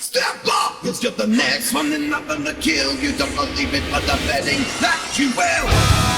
Step up! It's just the next one and nothing to kill. You don't believe it, but I'm betting that you will.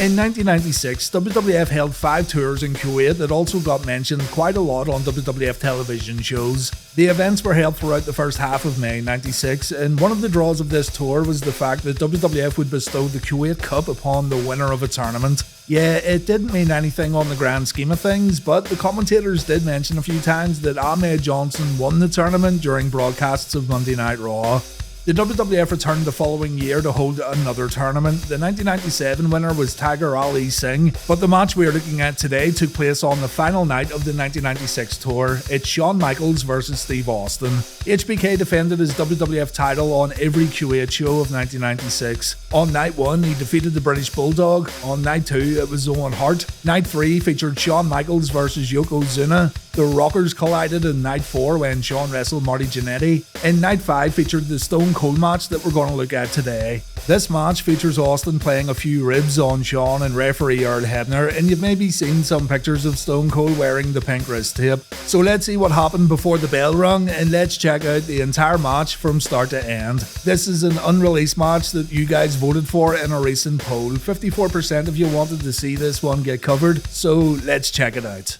In 1996, WWF held 5 tours in Kuwait that also got mentioned quite a lot on WWF television shows. The events were held throughout the first half of May 96, and one of the draws of this tour was the fact that WWF would bestow the Kuwait Cup upon the winner of a tournament. Yeah, it didn't mean anything on the grand scheme of things, but the commentators did mention a few times that Ahmed Johnson won the tournament during broadcasts of Monday Night Raw. The WWF returned the following year to hold another tournament. The 1997 winner was Tiger Ali Singh, but the match we are looking at today took place on the final night of the 1996 tour. It's Shawn Michaels versus Steve Austin. HBK defended his WWF title on every Kuwait show of 1996. On night 1, he defeated the British Bulldog. On night 2, it was Owen Hart. Night 3 featured Shawn Michaels versus Yokozuna. The Rockers collided in night 4 when Shawn wrestled Marty Jannetty. And night 5 featured the Stone Cold match that we're going to look at today. This match features Austin playing a few ribs on Shawn and referee Earl Hebner, and you've maybe seen some pictures of Stone Cold wearing the pink wrist tape. So let's see what happened before the bell rung, and let's check out the entire match from start to end. This is an unreleased match that you guys voted for in a recent poll. 54% of you wanted to see this one get covered, so let's check it out.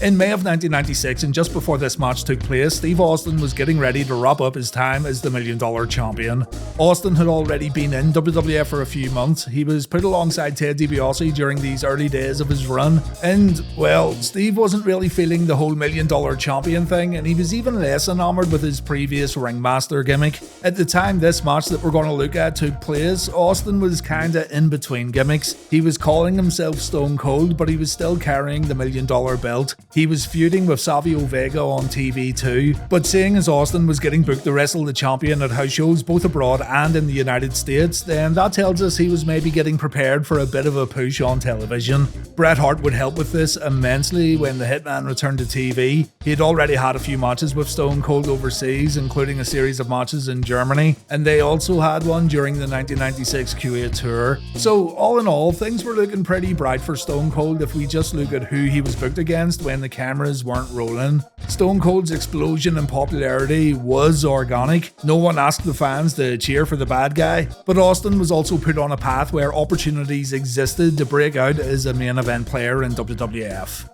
In May of 1996, and just before this match took place, Steve Austin was getting ready to wrap up his time as the $1 Million Champion. Austin had already been in WWF for a few months. He was put alongside Ted DiBiase during these early days of his run, and, well, Steve wasn't really feeling the whole $1 Million Champion thing, and he was even less enamored with his previous ringmaster gimmick. At the time this match that we're going to look at took place, Austin was kinda in between gimmicks. He was calling himself Stone Cold, but he was still carrying the $1 Million belt. He was feuding with Savio Vega on TV too, but seeing as Austin was getting booked to wrestle the champion at house shows both abroad and in the United States, then that tells us he was maybe getting prepared for a bit of a push on television. Bret Hart would help with this immensely when the Hitman returned to TV. He had already had a few matches with Stone Cold overseas, including a series of matches in Germany, and they also had one during the 1996 Kuwait tour. So all in all, things were looking pretty bright for Stone Cold if we just look at who he was booked against when the cameras weren't rolling. Stone Cold's explosion in popularity was organic. No one asked the fans to cheer for the bad guy, but Austin was also put on a path where opportunities existed to break out as a main event player in WWF.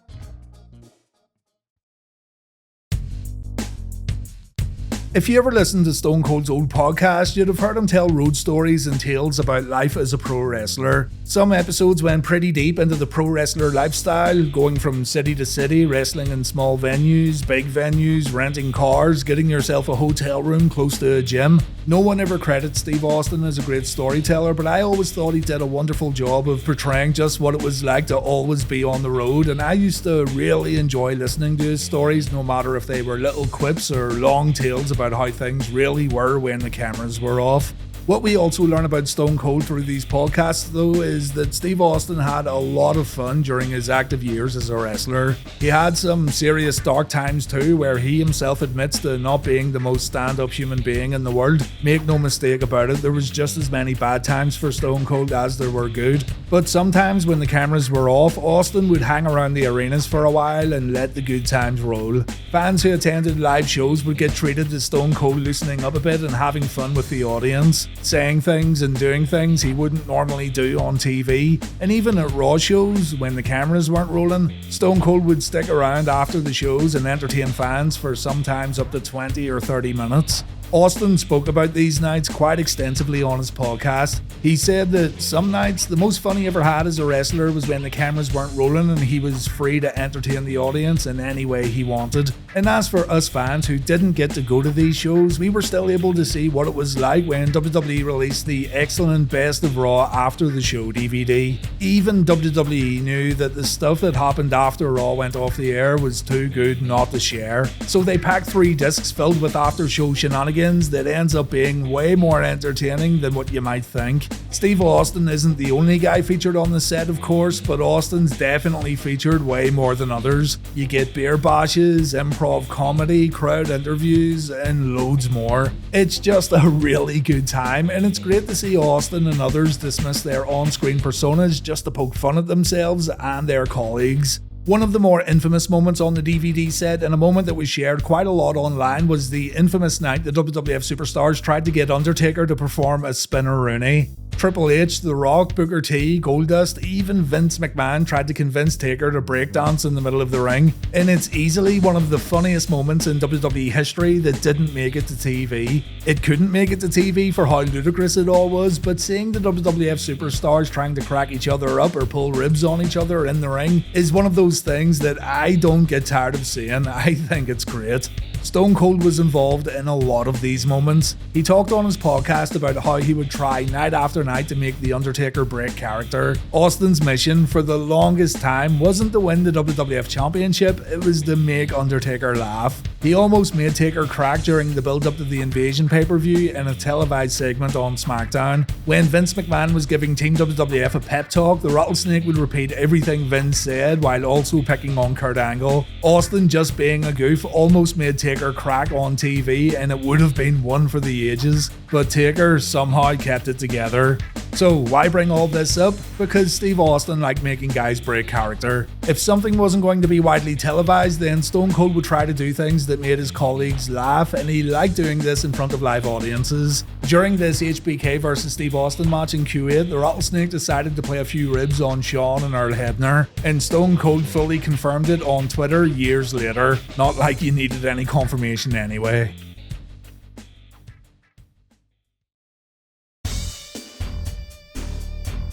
If you ever listened to Stone Cold's old podcast, you'd have heard him tell road stories and tales about life as a pro wrestler. Some episodes went pretty deep into the pro wrestler lifestyle, going from city to city, wrestling in small venues, big venues, renting cars, getting yourself a hotel room close to a gym. No one ever credits Steve Austin as a great storyteller, but I always thought he did a wonderful job of portraying just what it was like to always be on the road, and I used to really enjoy listening to his stories, no matter if they were little quips or long tales about how things really were when the cameras were off. What we also learn about Stone Cold through these podcasts, though, is that Steve Austin had a lot of fun during his active years as a wrestler. He had some serious dark times too, where he himself admits to not being the most stand-up human being in the world. Make no mistake about it, there was just as many bad times for Stone Cold as there were good. But sometimes when the cameras were off, Austin would hang around the arenas for a while and let the good times roll. Fans who attended live shows would get treated to Stone Cold loosening up a bit and having fun with the audience, saying things and doing things he wouldn't normally do on TV. And even at Raw shows, when the cameras weren't rolling, Stone Cold would stick around after the shows and entertain fans for sometimes up to 20 or 30 minutes. Austin spoke about these nights quite extensively on his podcast. He said that some nights the most fun he ever had as a wrestler was when the cameras weren't rolling and he was free to entertain the audience in any way he wanted. And as for us fans who didn't get to go to these shows, we were still able to see what it was like when WWE released the excellent Best of Raw After the Show DVD. Even WWE knew that the stuff that happened after Raw went off the air was too good not to share. So they packed 3 discs filled with after show shenanigans shenanigans that ends up being way more entertaining than what you might think. Steve Austin isn't the only guy featured on the set, of course, but Austin's definitely featured way more than others. You get beer bashes, improv comedy, crowd interviews, and loads more. It's just a really good time, and it's great to see Austin and others dismiss their on-screen personas just to poke fun at themselves and their colleagues. One of the more infamous moments on the DVD set, and a moment that was shared quite a lot online, was the infamous night the WWF superstars tried to get Undertaker to perform a Spinner-Rooney. Triple H, The Rock, Booker T, Goldust, even Vince McMahon tried to convince Taker to breakdance in the middle of the ring, and it's easily one of the funniest moments in WWE history that didn't make it to TV. It couldn't make it to TV for how ludicrous it all was, but seeing the WWF superstars trying to crack each other up or pull ribs on each other in the ring is one of those things that I don't get tired of seeing. I think it's great. Stone Cold was involved in a lot of these moments. He talked on his podcast about how he would try night after night to make The Undertaker break character. Austin's mission for the longest time wasn't to win the WWF Championship, it was to make Undertaker laugh. He almost made Taker crack during the build-up to the Invasion pay-per-view in a televised segment on SmackDown. When Vince McMahon was giving Team WWF a pep talk, the Rattlesnake would repeat everything Vince said while also picking on Kurt Angle. Austin, just being a goof, almost made Taker crack on TV, and it would have been one for the ages, but Taker somehow kept it together. So why bring all this up? Because Steve Austin liked making guys break character. If something wasn't going to be widely televised, then Stone Cold would try to do things that made his colleagues laugh, and he liked doing this in front of live audiences. During this HBK vs Steve Austin match in Kuwait, the Rattlesnake decided to play a few ribs on Shawn and Earl Hebner, and Stone Cold fully confirmed it on Twitter years later. Not like you needed any confirmation anyway.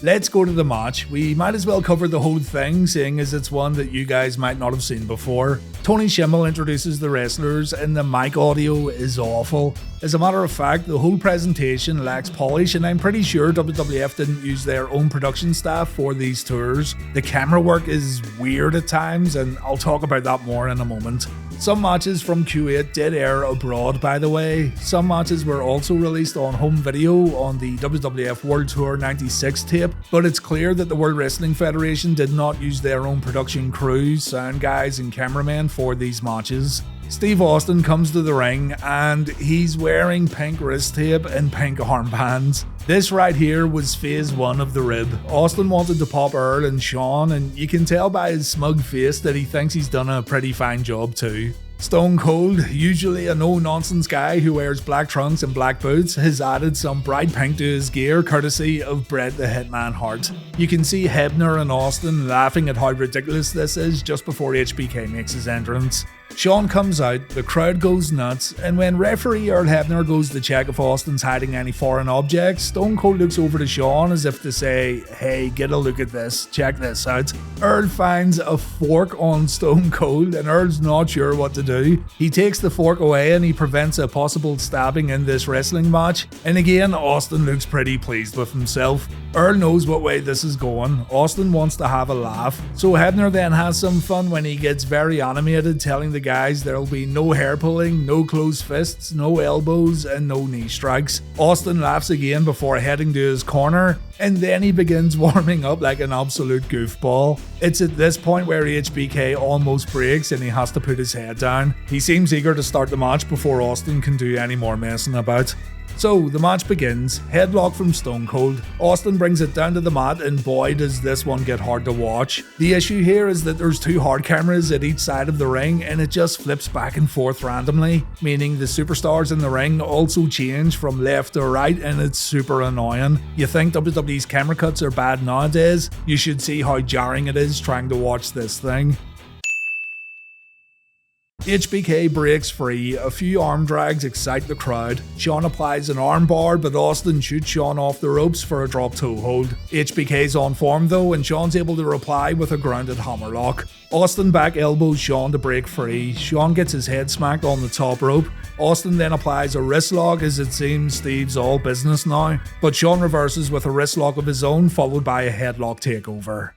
Let's go to the match. We might as well cover the whole thing, seeing as it's one that you guys might not have seen before. Tony Schimmel introduces the wrestlers, and the mic audio is awful. As a matter of fact, the whole presentation lacks polish, and I'm pretty sure WWF didn't use their own production staff for these tours. The camera work is weird at times, and I'll talk about that more in a moment. Some matches from Kuwait did air abroad, by the way. Some matches were also released on home video on the WWF World Tour 96 tape, but it's clear that the World Wrestling Federation did not use their own production crews, sound guys, and cameramen for these matches. Steve Austin comes to the ring and he's wearing pink wrist tape and pink armbands. This right here was phase 1 of the rib. Austin wanted to pop Earl and Shawn, and you can tell by his smug face that he thinks he's done a pretty fine job too. Stone Cold, usually a no-nonsense guy who wears black trunks and black boots, has added some bright pink to his gear courtesy of Bret the Hitman Hart. You can see Hebner and Austin laughing at how ridiculous this is just before HBK makes his entrance. Shawn comes out, the crowd goes nuts, and when referee Earl Hebner goes to check if Austin's hiding any foreign objects, Stone Cold looks over to Shawn as if to say, hey, get a look at this, check this out. Earl finds a fork on Stone Cold, and Earl's not sure what to do. He takes the fork away and he prevents a possible stabbing in this wrestling match, and again, Austin looks pretty pleased with himself. Earl knows what way this is going. Austin wants to have a laugh, so Hebner then has some fun when he gets very animated, telling the guys there'll be no hair pulling, no closed fists, no elbows, and no knee strikes. Austin laughs again before heading to his corner, and then he begins warming up like an absolute goofball. It's at this point where HBK almost breaks and he has to put his head down. He seems eager to start the match before Austin can do any more messing about. So the match begins, headlock from Stone Cold. Austin brings it down to the mat, and boy does this one get hard to watch. The issue here is that there's 2 hard cameras at each side of the ring, and it just flips back and forth randomly, meaning the superstars in the ring also change from left to right, and it's super annoying. You think WWE's camera cuts are bad nowadays? You should see how jarring it is trying to watch this thing. HBK breaks free, a few arm drags excite the crowd. Shawn applies an arm bar, but Austin shoots Shawn off the ropes for a drop toe hold. HBK's on form though, and Shawn's able to reply with a grounded hammerlock. Austin back elbows Shawn to break free. Shawn gets his head smacked on the top rope. Austin then applies a wrist lock, as it seems Steve's all business now, but Shawn reverses with a wrist lock of his own, followed by a headlock takeover.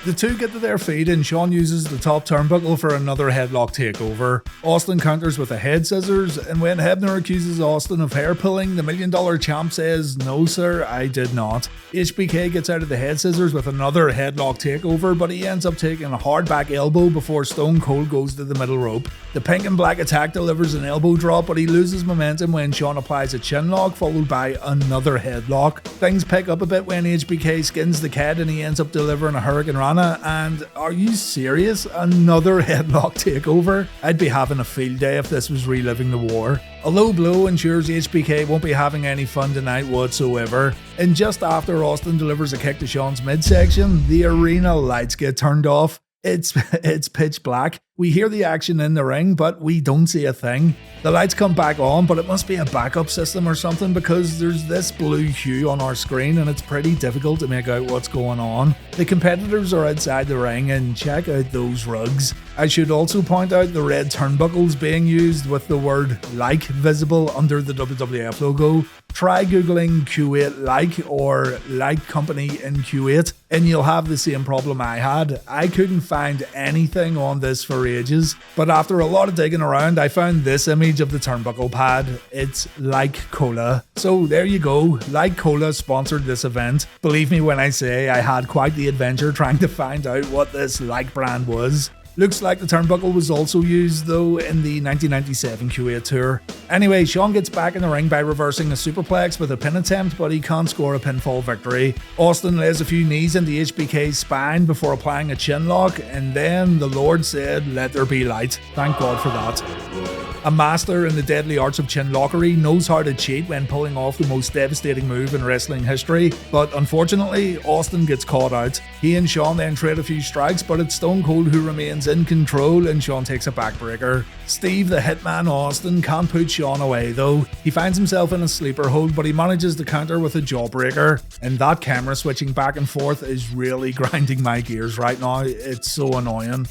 The two get to their feet and Shawn uses the top turnbuckle for another headlock takeover. Austin counters with a head scissors, and when Hebner accuses Austin of hair pulling, the $1 Million Champ says, "No sir, I did not." HBK gets out of the head scissors with another headlock takeover, but he ends up taking a hard back elbow before Stone Cold goes to the middle rope. The Pink and Black Attack delivers an elbow drop, but he loses momentum when Shawn applies a chin lock followed by another headlock. Things pick up a bit when HBK skins the Ked and he ends up delivering a Hurricane Rana. And are you serious? Another headlock takeover? I'd be having a field day if this was reliving the war. A low blow ensures HBK won't be having any fun tonight whatsoever. And just after Austin delivers a kick to Shawn's midsection, the arena lights get turned off. It's pitch black. We hear the action in the ring, but we don't see a thing. The lights come back on, but it must be a backup system or something because there's this blue hue on our screen and it's pretty difficult to make out what's going on. The competitors are outside the ring and check out those rugs. I should also point out the red turnbuckles being used with the word "like" visible under the WWF logo. Try googling Kuwait like or like company in Kuwait and you'll have the same problem I had. I couldn't find anything on this for ages, but after a lot of digging around I found this image of the turnbuckle pad. It's Like Cola. So there you go, Like Cola sponsored this event. Believe me when I say I had quite the adventure trying to find out what this Like brand was. Looks like the turnbuckle was also used though in the 1997 Kuwait tour. Anyway, Shawn gets back in the ring by reversing a superplex with a pin attempt, but he can't score a pinfall victory. Austin lays a few knees into HBK's spine before applying a chin lock, and then the Lord said, "Let there be light." Thank God for that. A master in the deadly arts of chin lockery knows how to cheat when pulling off the most devastating move in wrestling history, but unfortunately, Austin gets caught out. He and Shawn then trade a few strikes, but it's Stone Cold who remains in control and Shawn takes a backbreaker. Steve the Hitman Austin can't put Shawn away though. He finds himself in a sleeper hold, but he manages to counter with a jawbreaker, and that camera switching back and forth is really grinding my gears right now. It's so annoying.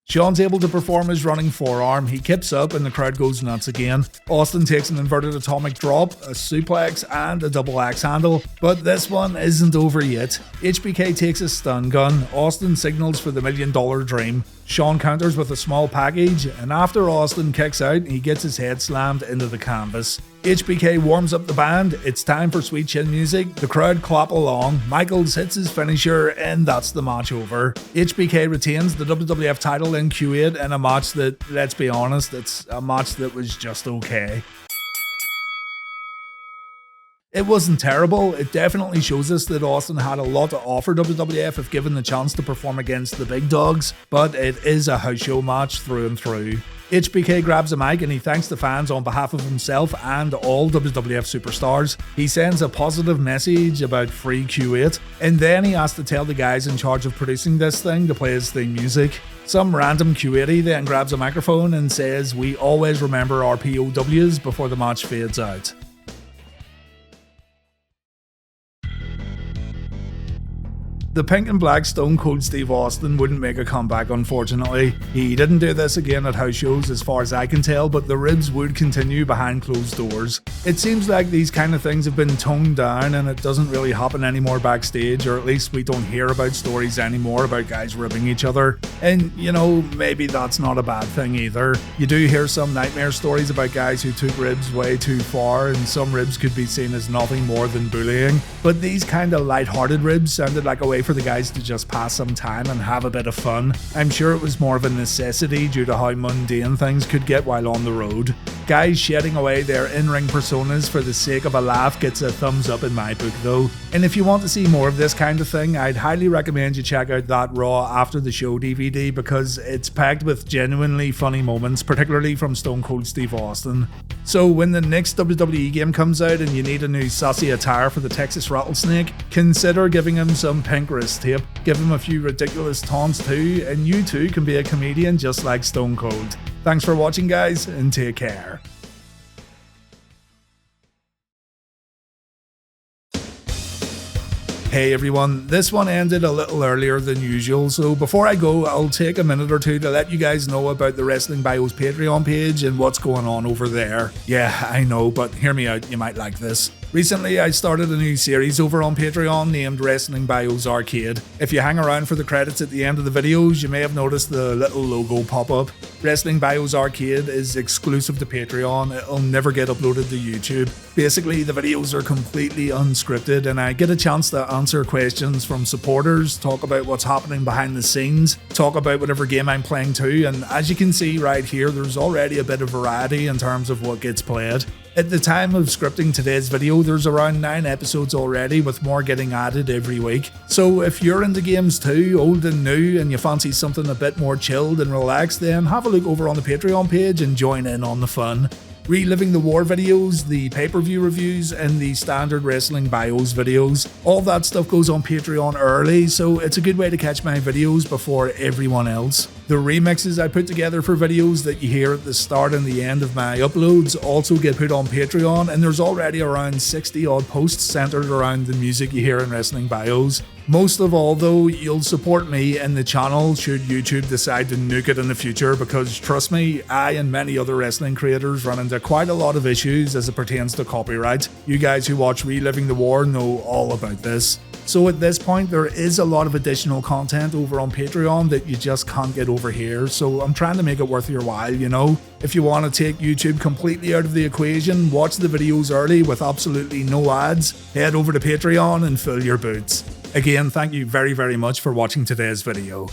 Shawn's able to perform his running forearm, he kips up and the crowd goes nuts again. Austin takes an inverted atomic drop, a suplex and a double axe handle, but this one isn't over yet. HBK takes a stun gun, Austin signals for the $1 Million Dream. Shawn counters with a small package, and after Austin kicks out, he gets his head slammed into the canvas. HBK warms up the band, it's time for sweet chin music, the crowd clap along, Michaels hits his finisher, and that's the match over. HBK retains the WWF title in Kuwait in a match that, let's be honest, it's a match that was just okay. It wasn't terrible, it definitely shows us that Austin had a lot to offer WWF if given the chance to perform against the big dogs, but it is a house show match through and through. HBK grabs a mic and he thanks the fans on behalf of himself and all WWF superstars. He sends a positive message about free Kuwait, and then he has to tell the guys in charge of producing this thing to play his theme music. Some random Kuwaiti then grabs a microphone and says, "We always remember our POWs" before the match fades out. The Pink and Black Stone Cold Steve Austin wouldn't make a comeback, unfortunately. He didn't do this again at house shows as far as I can tell, but the ribs would continue behind closed doors. It seems like these kind of things have been toned down and it doesn't really happen anymore backstage, or at least we don't hear about stories anymore about guys ribbing each other. And, you know, maybe that's not a bad thing either. You do hear some nightmare stories about guys who took ribs way too far, and some ribs could be seen as nothing more than bullying. But these kind of light-hearted ribs sounded like a way for the guys to just pass some time and have a bit of fun. I'm sure it was more of a necessity due to how mundane things could get while on the road. Guys shedding away their in-ring personas for the sake of a laugh gets a thumbs up in my book though. And if you want to see more of this kind of thing, I'd highly recommend you check out that Raw After the Show DVD because it's packed with genuinely funny moments, particularly from Stone Cold Steve Austin. So when the next WWE game comes out and you need a new saucy attire for the Texas Rattlesnake, consider giving him some pink wrist tape, give him a few ridiculous taunts too, and you too can be a comedian just like Stone Cold. Thanks for watching guys, and take care. Hey everyone, this one ended a little earlier than usual, so before I go, I'll take a minute or two to let you guys know about the Wrestling Bios Patreon page and what's going on over there. Yeah, I know, but hear me out, you might like this. Recently, I started a new series over on Patreon named Wrestling Bios Arcade. If you hang around for the credits at the end of the videos, you may have noticed the little logo pop up. Wrestling Bios Arcade is exclusive to Patreon. It'll never get uploaded to YouTube. Basically, the videos are completely unscripted and I get a chance to answer questions from supporters, talk about what's happening behind the scenes, talk about whatever game I'm playing too, and as you can see right here, there's already a bit of variety in terms of what gets played. At the time of scripting today's video, there's around 9 episodes already, with more getting added every week. So if you're into games too, old and new, and you fancy something a bit more chilled and relaxed, then have a look over on the Patreon page and join in on the fun. Reliving the War videos, the pay-per-view reviews, and the standard Wrestling Bios videos. All that stuff goes on Patreon early, so it's a good way to catch my videos before everyone else. The remixes I put together for videos that you hear at the start and the end of my uploads also get put on Patreon, and there's already around 60 odd posts centered around the music you hear in Wrestling Bios. Most of all though, you'll support me and the channel should YouTube decide to nuke it in the future, because trust me, I and many other wrestling creators run into quite a lot of issues as it pertains to copyright. You guys who watch Reliving the War know all about this. So at this point, there is a lot of additional content over on Patreon that you just can't get over here, so I'm trying to make it worth your while, you know? If you want to take YouTube completely out of the equation, watch the videos early with absolutely no ads, head over to Patreon and fill your boots. Again, thank you very much for watching today's video.